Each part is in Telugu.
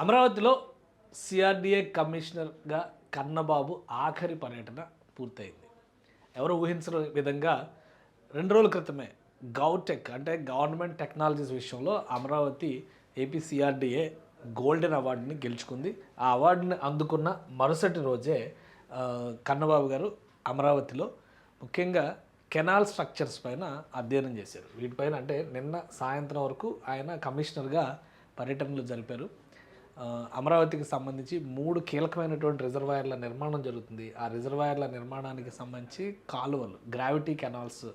అమరావతిలో సిఆర్డీఏ కమిషనర్గా కన్నబాబు ఆఖరి పర్యటన పూర్తయింది. ఎవరు ఊహించని విధంగా 2 రోజుల క్రితమే గౌటెక్ అంటే గవర్నమెంట్ టెక్నాలజీస్ విషయంలో అమరావతి ఏపీ సిఆర్డీఏ గోల్డెన్ అవార్డుని గెలుచుకుంది. ఆ అవార్డుని అందుకున్న మరుసటి రోజే కన్నబాబు గారు అమరావతిలో ముఖ్యంగా కెనాల్ స్ట్రక్చర్స్ పైన అధ్యయనం చేశారు. వీటిపైన అంటే నిన్న సాయంత్రం వరకు ఆయన కమిషనర్గా పర్యటనలు జరిపారు. అమరావతికి సంబంధించి 3 కీలకమైనటువంటి రిజర్వాయర్ల నిర్మాణం జరుగుతుంది. ఆ రిజర్వాయర్ల నిర్మాణానికి సంబంధించి కాలువలు, గ్రావిటీ కెనాల్స్,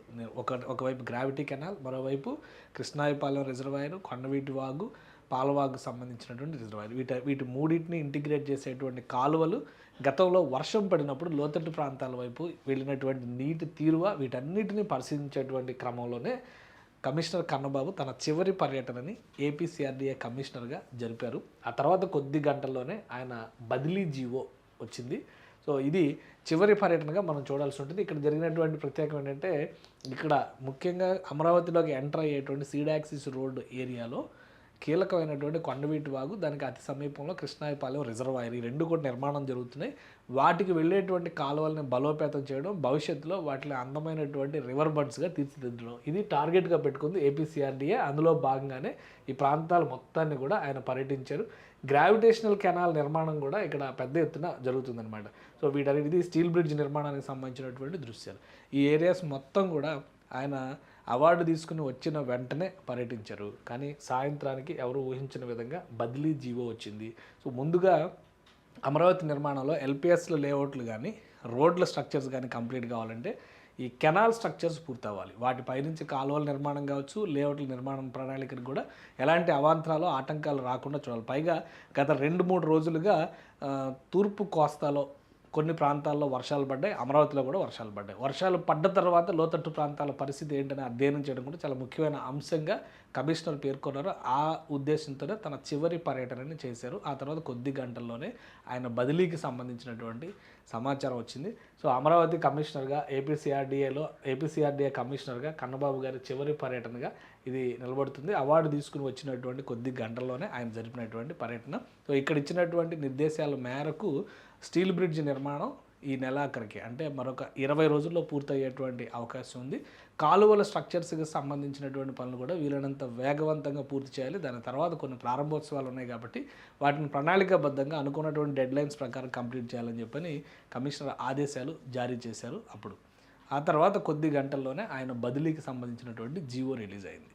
ఒకవైపు గ్రావిటీ కెనాల్, మరోవైపు కృష్ణాయపాలెం రిజర్వాయర్, కొండవీటి వాగు, పాలవాగు సంబంధించినటువంటి రిజర్వాయర్, వీటి మూడింటిని ఇంటిగ్రేట్ చేసేటువంటి కాలువలు గతంలో వర్షం పడినప్పుడు లోతట్టు ప్రాంతాల వైపు వెళ్ళినటువంటి నీటి తీరువ వీటన్నిటిని పరిశీలించేటువంటి క్రమంలోనే కమిషనర్ కన్నబాబు తన చివరి పర్యటనని ఏపీ సిఆర్డీఏ కమిషనర్గా జరిపారు. ఆ తర్వాత కొద్ది గంటల్లోనే ఆయన బదిలీ జీవో వచ్చింది. సో ఇది చివరి పర్యటనగా మనం చూడాల్సి ఉంటుంది. ఇక్కడ జరిగినటువంటి ప్రత్యేకం ఏంటంటే, ఇక్కడ ముఖ్యంగా అమరావతిలోకి ఎంటర్ అయ్యేటువంటి సీడాక్సిస్ రోడ్ ఏరియాలో కీలకమైనటువంటి కొండవీటి వాగు, దానికి అతి సమీపంలో కృష్ణాయపాలెం రిజర్వాయర్, ఈ 2 కూడా నిర్మాణం జరుగుతున్నాయి. వాటికి వెళ్ళేటువంటి కాలువల్ని బలోపేతం చేయడం, భవిష్యత్తులో వాటిని అందమైనటువంటి రివర్ బడ్స్గా తీర్చిదిద్దడం, ఇది టార్గెట్గా పెట్టుకుంది ఏపీ సిఆర్డీఏ. అందులో భాగంగానే ఈ ప్రాంతాల మొత్తాన్ని కూడా ఆయన పర్యటించారు. గ్రావిటేషనల్ కెనాల్ నిర్మాణం కూడా ఇక్కడ పెద్ద ఎత్తున జరుగుతుందన్నమాట. సో వీటన్నిటిది స్టీల్ బ్రిడ్జ్ నిర్మాణానికి సంబంధించినటువంటి దృశ్యాలు. ఈ ఏరియాస్ మొత్తం కూడా ఆయన అవార్డు తీసుకుని వచ్చిన వెంటనే పర్యటించారు. కానీ సాయంత్రానికి ఎవరు ఊహించిన విధంగా బదిలీ జీవో వచ్చింది. సో ముందుగా అమరావతి నిర్మాణంలో ఎల్పిఎస్ల లేఅవుట్లు కానీ, రోడ్ల స్ట్రక్చర్స్ కానీ కంప్లీట్ కావాలంటే ఈ కెనాల్ స్ట్రక్చర్స్ పూర్తవ్వాలి. వాటిపైనుంచి కాలువల నిర్మాణం కావచ్చు, లేఅవుట్ల నిర్మాణం ప్రణాళికను కూడా ఎలాంటి అవాంతరాలు, ఆటంకాలు రాకుండా చూడాలి. పైగా గత 2-3 రోజులుగా తూర్పు కోస్తాలో కొన్ని ప్రాంతాల్లో వర్షాలు పడ్డాయి, అమరావతిలో కూడా వర్షాలు పడ్డాయి. వర్షాలు పడ్డ తర్వాత లోతట్టు ప్రాంతాల పరిస్థితి ఏంటని అధ్యయనం చేయడం కూడా చాలా ముఖ్యమైన అంశంగా కమిషనర్ పేర్కొన్నారు. ఆ ఉద్దేశంతోనే తన చివరి పర్యటనని చేశారు. ఆ తర్వాత కొద్ది గంటల్లోనే ఆయన బదిలీకి సంబంధించినటువంటి సమాచారం వచ్చింది. సో అమరావతి కమిషనర్గా ఏపీ సిఆర్డీఏ కమిషనర్గా కన్నబాబు గారి చివరి పర్యటనగా ఇది నిలబడుతుంది. అవార్డు తీసుకుని వచ్చినటువంటి కొద్ది గంటల్లోనే ఆయన జరిపినటువంటి పర్యటన. సో ఇక్కడ ఇచ్చినటువంటి నిర్దేశాల మేరకు స్టీల్ బ్రిడ్జ్ నిర్మాణం ఈ నెలాఖరికి అంటే మరొక 20 రోజుల్లో పూర్తయ్యేటువంటి అవకాశం ఉంది. కాలువల స్ట్రక్చర్స్కి సంబంధించినటువంటి పనులు కూడా వీలైనంత వేగవంతంగా పూర్తి చేయాలి. దాని తర్వాత కొన్ని ప్రారంభోత్సవాలు ఉన్నాయి కాబట్టి వాటిని ప్రణాళికాబద్ధంగా అనుకున్నటువంటి డెడ్లైన్స్ ప్రకారం కంప్లీట్ చేయాలని చెప్పని కమిషనర్ ఆదేశాలు జారీ చేశారు. అప్పుడు ఆ తర్వాత కొద్ది గంటల్లోనే ఆయన బదిలీకి సంబంధించినటువంటి జీవో రిలీజ్ అయింది.